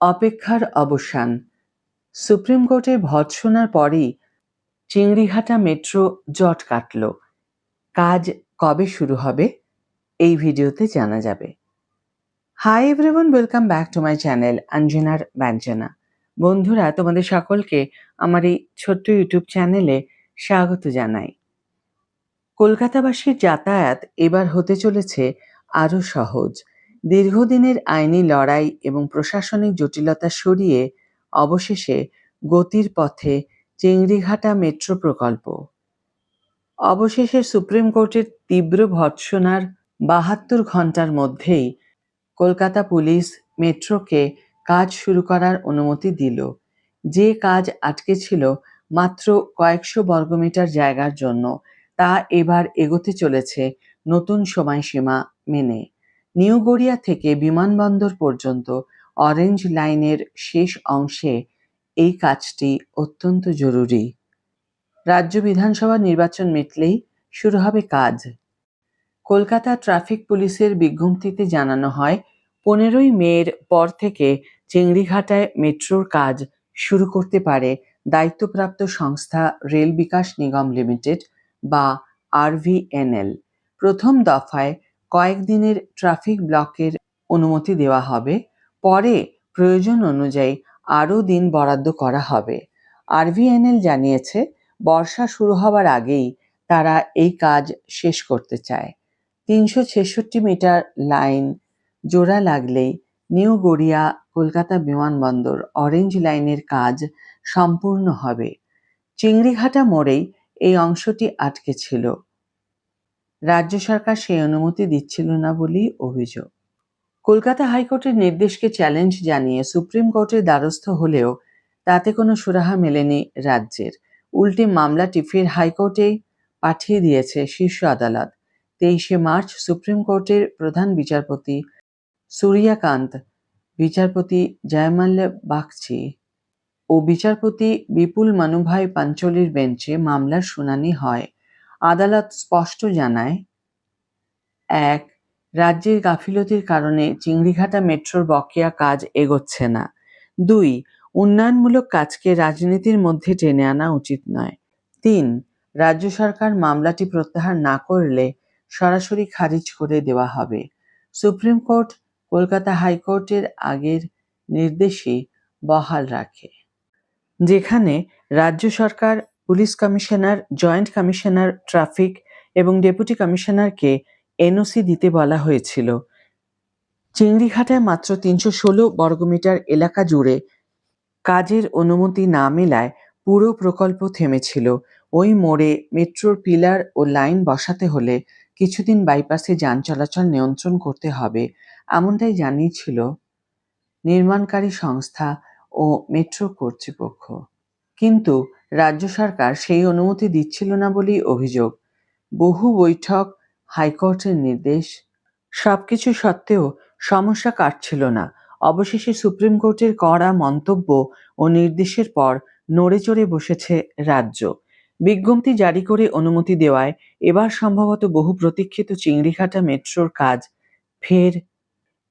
অপেক্ষার অবসান। সুপ্রিম কোর্টের ভর্ৎসনার পরেই চিংড়িঘাটা মেট্রো জট কাটল। কাজ কবে শুরু হবে এই ভিডিওতে জানা যাবে। Hi everyone, welcome back to my channel অঞ্জনার ব্যঞ্জনা। বন্ধুরা, তোমাদের সকলকে আমার এই ছোট্ট ইউটিউব চ্যানেলে স্বাগত জানাই। কলকাতাবাসীর যাতায়াত এবার হতে চলেছে আরও সহজ। দীর্ঘদিনের আইনি লড়াই এবং প্রশাসনিক জটিলতা সরিয়ে অবশেষে গতির পথে চিংড়িঘাটা মেট্রো প্রকল্প। অবশেষে সুপ্রিম কোর্টের তীব্র ভর্ৎসনার ৭২ ঘন্টার মধ্যেই কলকাতা পুলিশ মেট্রোকে কাজ শুরু করার অনুমতি দিল। যে কাজ আটকে ছিল মাত্র কয়েকশো বর্গমিটার জায়গার জন্য, তা এবার এগোতে চলেছে নতুন সময়সীমা মেনে। নিউ গড়িয়া থেকে বিমানবন্দর পর্যন্ত অরেঞ্জ লাইনের শেষ অংশে এই কাজটি অত্যন্ত জরুরি। রাজ্য বিধানসভা নির্বাচন মিটলেই শুরু হবে কাজ। কলকাতা ট্রাফিক পুলিশের বিজ্ঞপ্তিতে জানানো হয়, 15ই মের পর থেকে চিংড়িঘাটায় মেট্রোর কাজ শুরু করতে পারে দায়িত্বপ্রাপ্ত সংস্থা রেল বিকাশ নিগম লিমিটেড বা RVNL। প্রথম দফায় কয়েকদিনের ট্রাফিক ব্লকের অনুমতি দেওয়া হবে, পরে প্রয়োজন অনুযায়ী আরও দিন বরাদ্দ করা হবে। RVNL জানিয়েছে, বর্ষা শুরু হবার আগেই তারা এই কাজ শেষ করতে চায়। ৩৬৬ মিটার লাইন জোড়া লাগলেই নিউ গড়িয়া কলকাতা বিমানবন্দর অরেঞ্জ লাইনের কাজ সম্পূর্ণ হবে। চিংড়িঘাটা মোড়েই এই অংশটি আটকে ছিল। রাজ্য সরকার সেই অনুমতি দিচ্ছিল না বলেই অভিযোগ। কলকাতা হাইকোর্টের নির্দেশকে চ্যালেঞ্জ জানিয়ে সুপ্রিম কোর্টের দ্বারস্থ হলেও তাতে কোনো সুরাহা মেলেনি রাজ্যের। উল্টে মামলাটি ফের হাইকোর্টেই পাঠিয়ে দিয়েছে শীর্ষ আদালত। 23শে মার্চ সুপ্রিম কোর্টের প্রধান বিচারপতি সূর্যকান্ত, বিচারপতি জয়মাল্য বাগচি ও বিচারপতি বিপুল মনুভাই পাঞ্চলির বেঞ্চে মামলার শুনানি হয়। আদালত স্পষ্ট জানায়, ১. রাজ্যের গাফিলতির কারণে চিংড়িঘাটা মেট্রোর বকেয়া কাজ এগোচ্ছে না। ২. উন্নয়নমূলক কাজকে রাজনীতির মধ্যে টেনে আনা উচিত নয়। ৩. রাজ্য সরকার মামলাটি প্রত্যাহার না করলে সরাসরি খারিজ করে দেওয়া হবে। সুপ্রিম কোর্ট কলকাতা হাইকোর্টের আগের নির্দেশই বহাল রাখে, যেখানে রাজ্য সরকার police commissioner, joint commissioner traffic এবং ডেপুটি কমিশনারকে NOC দিতে বলা হয়েছিল। চিংড়িঘাটায় মাত্র ৩১৬ বর্গমিটার এলাকা জুড়ে কাজের অনুমতি না মেলায় পুরো প্রকল্প থেমেছিল। ওই মোড়ে মেট্রোর পিলার ও লাইন বসাতে হলে কিছুদিন বাইপাসে যান চলাচল নিয়ন্ত্রণ করতে হবে, এমনটাই জানিয়েছিল নির্মাণকারী সংস্থা ও মেট্রো কর্তৃপক্ষ। কিন্তু রাজ্য সরকার সেই অনুমতি দিচ্ছিল না বলেই অভিযোগ। বহু বৈঠক, হাইকোর্টের নির্দেশ, সবকিছু সত্ত্বেও সমস্যা কাটছিল না। অবশেষে সুপ্রিম কোর্টের কড়া মন্তব্য ও নির্দেশের পর নড়েচড়ে বসেছে রাজ্য। বিজ্ঞপ্তি জারি করে অনুমতি দেওয়ায় এবার সম্ভবত বহু প্রতীক্ষিত চিংড়িঘাটা মেট্রোর কাজ ফের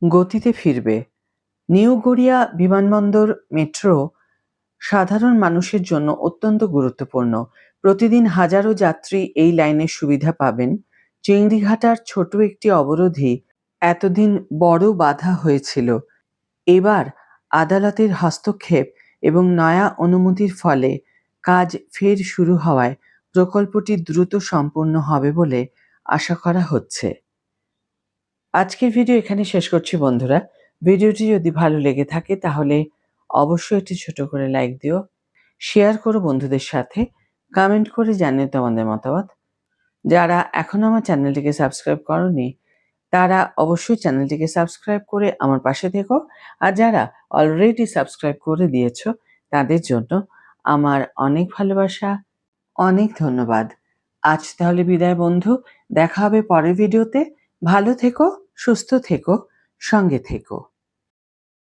গতিতে ফিরবে। নিউ গড়িয়া বিমানবন্দর মেট্রো সাধারণ মানুষের জন্য অত্যন্ত গুরুত্বপূর্ণ। প্রতিদিন হাজারো যাত্রী এই লাইনের সুবিধা পাবেন। চিংড়িঘাটার ছোট একটি অবরোধই এতদিন বড় বাধা হয়েছিল। এবার আদালতের হস্তক্ষেপ এবং নয়া অনুমতির ফলে কাজ ফের শুরু হওয়ায় প্রকল্পটি দ্রুত সম্পূর্ণ হবে বলে আশা করা হচ্ছে। আজকের ভিডিও এখানে শেষ করছি বন্ধুরা। ভিডিওটি যদি ভালো লেগে থাকে তাহলে অবশ্যই একটি ছোট করে লাইক দিও, শেয়ার করো বন্ধুদের সাথে, কমেন্ট করে জানিয়ে তোমাদের মতামত। যারা এখনো আমার চ্যানেলটিকে সাবস্ক্রাইব করোনি তারা অবশ্যই চ্যানেলটিকে সাবস্ক্রাইব করে আমার পাশে থেকো, আর যারা অলরেডি সাবস্ক্রাইব করে দিয়েছো তাদের জন্য আমার অনেক ভালোবাসা, অনেক ধন্যবাদ। আজ তাহলে বিদায় বন্ধু, দেখা হবে পরের ভিডিওতে। ভালো থেকো, সুস্থ থেকো, সঙ্গে থেকো।